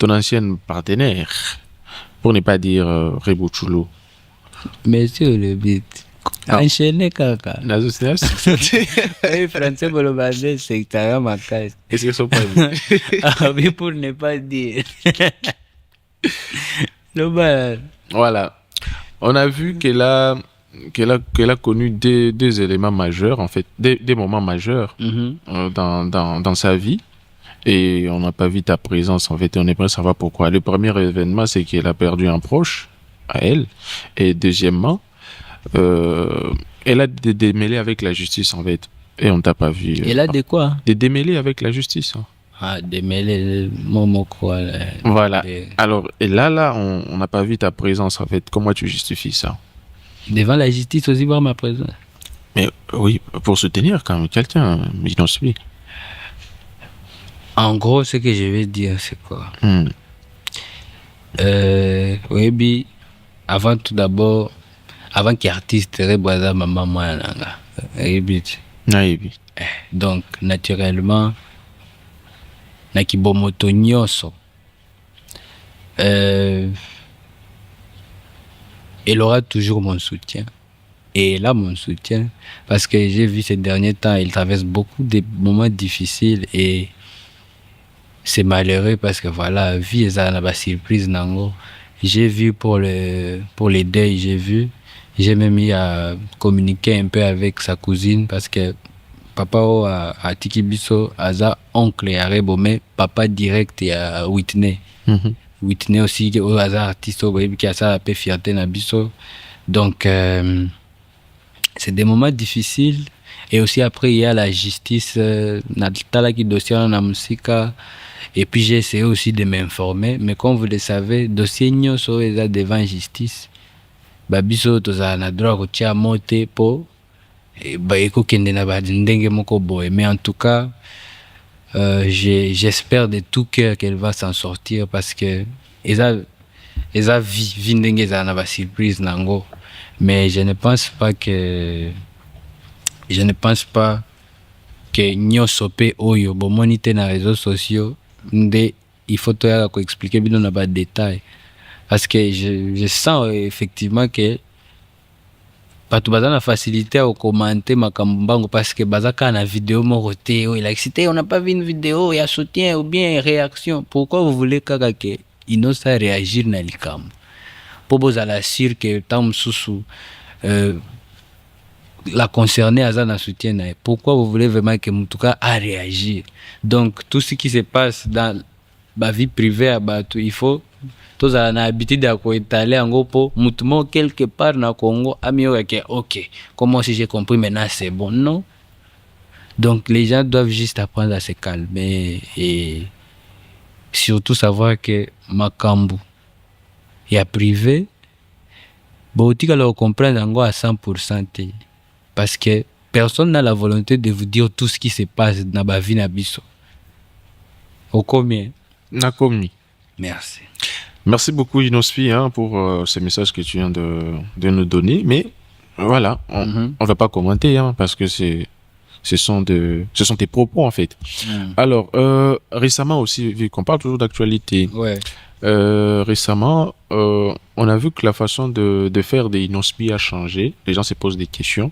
ton ancienne partenaire, pour ne pas dire Rebouchoulou. Merci le beat. Enchaîné kaka. L'association. Oui, français pour le bandé, c'est que t'as ma caisse. Est-ce que ça peut être? Ah oui, pour ne pas dire. Le bal. Voilà. On a vu qu'elle a connu deux éléments majeurs, en fait, des moments majeurs dans sa vie. Et on n'a pas vu ta présence, en fait, et on aimerait savoir pourquoi. Le premier événement, c'est qu'elle a perdu un proche à elle. Et deuxièmement, elle a des démêlés avec la justice, en fait. Et on t'a pas vu. Elle a de quoi? Des démêlés avec la justice. Hein. Ah, démêlés, momo quoi. Voilà. Alors, et là, on n'a pas vu ta présence, en fait. Comment tu justifies ça? Devant la justice aussi, voir ma présence. Mais oui, pour soutenir quand même quelqu'un, Inosbi. En gros, ce que je vais dire, c'est quoi? Oui, avant tout d'abord, avant qu'artiste reboisa maman moi nanga. Donc naturellement, nakibomoto nyoso. Elle aura toujours mon soutien. Et là, mon soutien, parce que j'ai vu ces derniers temps, il traverse beaucoup de moments difficiles et c'est malheureux parce que voilà, vie est une surprise nango. J'ai vu pour les deuils, j'ai même eu à communiquer un peu avec sa cousine parce que papa a Tikibiso, Aza oncle et Arebo, mais papa direct et à Whitney. Whitney aussi, au hasard artiste, qui a ça, un peu fierté na biso. Donc, c'est des moments difficiles. Et aussi après, il y a la justice, Natala qui dossier na musika. Et puis j'ai essayé aussi de m'informer. Mais comme vous le savez, dossier nyoso est devant justice. Babiso toza na droit ko tia moté po. Mais en tout cas, j'espère de tout cœur qu'elle va s'en sortir parce que eza vie ndenge za na ba surprise nango. Mais je ne pense pas que nyoso pe oyo bomoni te na réseaux sociaux nde il faut toya ko expliquer bino na ba détail parce que je sens effectivement que bato baza na facilité à commenter makambo mbango parce que baza ka na vidéo moko te o il a excité, on n'a pas vu une vidéo, il y a soutien ou bien réaction. Pourquoi vous voulez kaka que inosa réagir na likambo po bozala sûr que tam susu la concernée aza na soutien na. Pourquoi vous voulez vraiment que mutuka a réagir? Donc tout ce qui se passe dans ma vie privée à bato, il faut tous à l'habitude à quoi étaler en gros pour mutumo quelque part na Congo amio que ok, comment si j'ai compris maintenant c'est bon? Non. Donc les gens doivent juste apprendre à se calmer et surtout savoir que makambu il y a privé boutique alors comprendre en gros à 100% parce que personne n'a la volonté de vous dire tout ce qui se passe dans ma vie na biso. Au combien? Na commis. Merci. Merci beaucoup Inosfi pour ce message que tu viens de nous donner. Mais voilà, on va pas commenter parce que ce sont tes propos en fait. Alors récemment aussi, vu qu'on parle toujours d'actualité, récemment on a vu que la façon de faire des Inospi a changé. Les gens se posent des questions.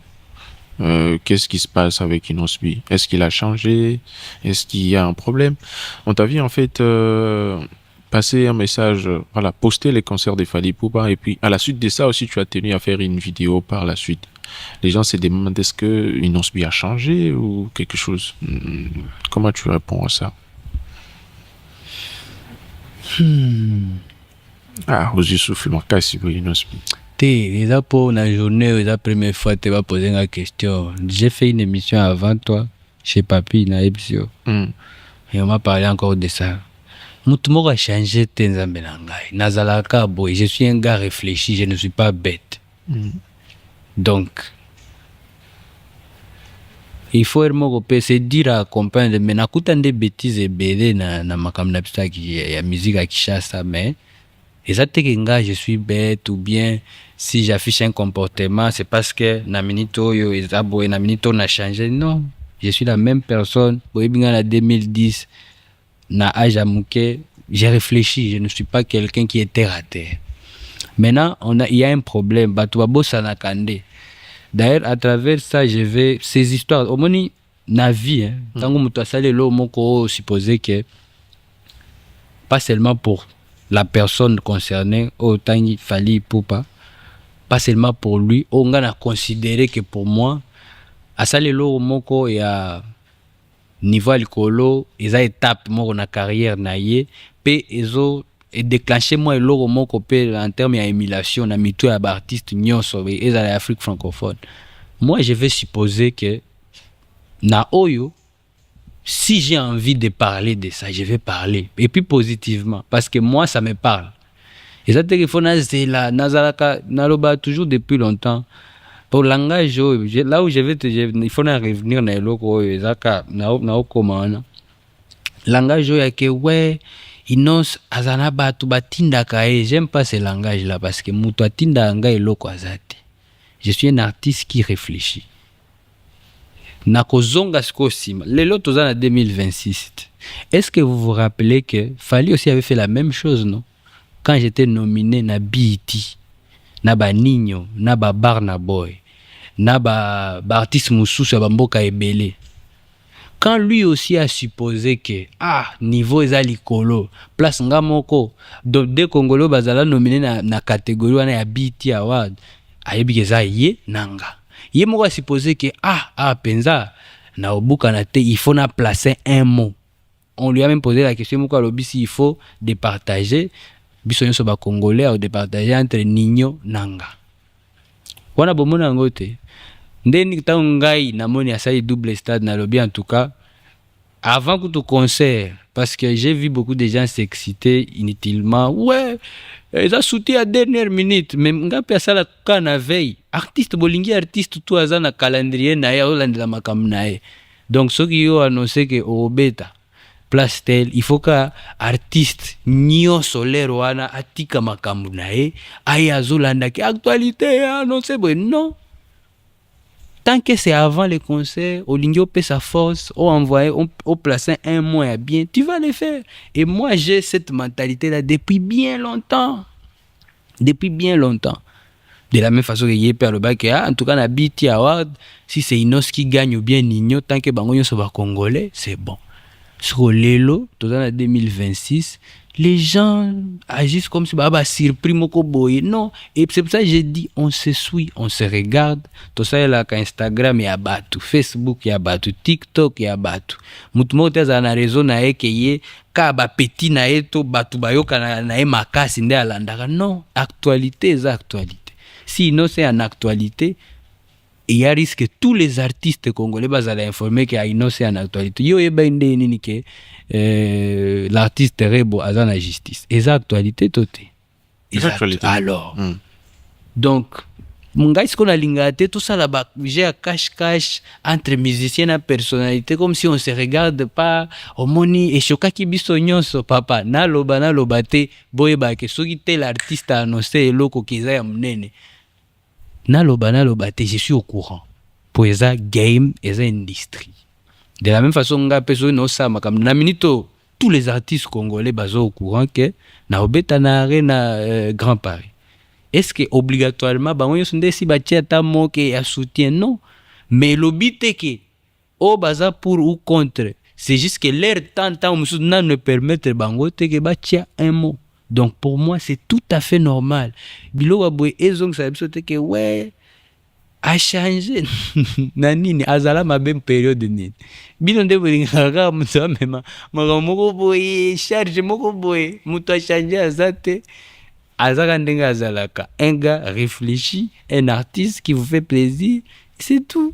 Qu'est-ce qui se passe avec Inosbi? Est-ce qu'il a changé? Est-ce qu'il y a un problème? On t'a vu en fait passer un message, voilà, poster les concerts de Fally Ipupa et puis à la suite de ça aussi tu as tenu à faire une vidéo par la suite. Les gens se demandent est-ce que Inosbi a changé ou quelque chose. Comment tu réponds à ça? Ah, aux souffle ma casse pour Inosbi. Déjà pour la journée, la première fois tu vas poser une question. J'ai fait une émission avant toi chez Papi na Epsio. Et on m'a parlé encore de ça. Mutumo a changé tenzambe na ngai. Nazalaka boy, je suis un gars réfléchi, je ne suis pas bête. Donc il faut se dire à comprendre mais nakuta des bêtises et bébé na makambo na biso ya musique à Kinshasa mais exactement je suis bête ou bien si j'affiche un comportement c'est parce que na minito yo ezabo na minito na changé. Non, je suis la même personne. Boy binga na 2010 na âge amuke j'ai réfléchi, je ne suis pas quelqu'un qui est terre à terre. Maintenant, il y a un problème. Batouabo Sanakande. D'ailleurs, à travers ça, je vais. Ces histoires, au moins, na vie, hein. Tant que tu as salé l'eau, on supposé que. Pas seulement pour la personne concernée, autant il fallait pour pas seulement pour lui, on a considéré que pour moi, à salé l'eau, moko et à niveau alcoolo, ils ont étape moi na carrière naie, pe ezo et déclenché moi et l'eau moko pe en termes d'émulation, na mitou à artiste nyonso et à l'Afrique francophone. Moi, je vais supposer que na oyo, si j'ai envie de parler de ça, je vais parler. Et puis positivement, parce que moi, ça me parle. Et ça, il faut là, Nazaraka, Naloba, toujours depuis longtemps. Pour le langage, là où je vais il faut revenir dans le loco, langage, il y a que, ouais, inos, azana batu batinda kae. J'aime pas ce langage-là, parce que moutou tinda anga et loco azate. Je suis un artiste qui réfléchit. Nakozonga skosima. Lelo tozana 2026. Est-ce que vous vous rappelez que Fally aussi avait fait la même chose, non? Quand j'étais nominé na BET, na ba Nino, na ba Barna Boy, na ba artiste Moussous ya Bamboka Ebele. Quand lui aussi a supposé que niveau eza likolo, place nga moko, de Congolo bazala nominé na catégorie wana ya BET Award, ayebi keza ye nanga. Il m'a supposé que penza na obuka na te, il faut na placer un mot. On lui a même posé la question pourquoi le il faut départager bisonyo so ba congolais ou départager entre Nino nanga. Wana bomona ngote. Ndeni ta ngai na moni asali double stade na lobby en tout cas avant que tout concert parce que j'ai vu beaucoup de gens s'exciter inutilement. Ouais, ils ont sauté à dernière minute même ngapi asala ka na veille. Artiste bolingi artiste tout aza na calendrier na ya olandela makambo na ye. Donc ceux qui ont annoncé que au beta place tel il faut que artiste nyonso lero wana atika makambo na ye aya azolanda ki actualité annoncé non. Tant que c'est avant le concert, Olingo paie sa force, on envoie, on place un mois bien, tu vas le faire. Et moi, j'ai cette mentalité-là depuis bien longtemps. Depuis bien longtemps. De la même façon que Yé Père le bac, en tout cas, la BET Award, si c'est Inos qui gagne ou bien Nino, tant que Bango soit congolais, c'est bon. Sur Lelo, dans l'année 2026, les gens agissent comme si Baba surpris moko boye. Non, et c'est pour ça que j'ai dit on se suit, on se regarde. Tout ça là Instagram ya batu, Facebook ya batu, TikTok ya batu. Mutumo teza na réseau na ekeye ka ba petit na eto batu bayoka na makasi nde alandaka. Non, actualité est actualité. Sinon c'est en actualité. Et il y a risque que tous les artistes congolais bazala informer que Aino c'est en actualité. Yo eba inde nini ke l'artiste Rebo a la justice. Et ça actualité tote. Actualité. Alors. Donc mon gars, ce qu'on a lingate tout ça là-bas, j'ai un cache-cache entre musiciens et personnalité comme si on se regarde pas au moni et choka ki biso nyonso papa na loba te boyeba ke soki tel artiste a annoncé eloko kiza ya munene. Naloba, je suis au courant. Pour ça, game, et industrie. De la même façon, tous les artistes congolais sont au courant que na obeta na arena Grand Paris. Est-ce que obligatoirement, ils sont des à soutien? Non. Mais le but est que, au baza pour ou contre, c'est juste que l'air tant ne permettre de un mot. Donc pour moi, c'est tout à fait normal. Bilo wabwe ezong sa episode que ouais a changé. Nanini azala ma même période ni. Bilo nde ngaka mutsa mema. Moko boye charge moko boye muto a changé azate. Azaka ndenga azalaka. Un gars réfléchi, un artiste qui vous fait plaisir, c'est tout.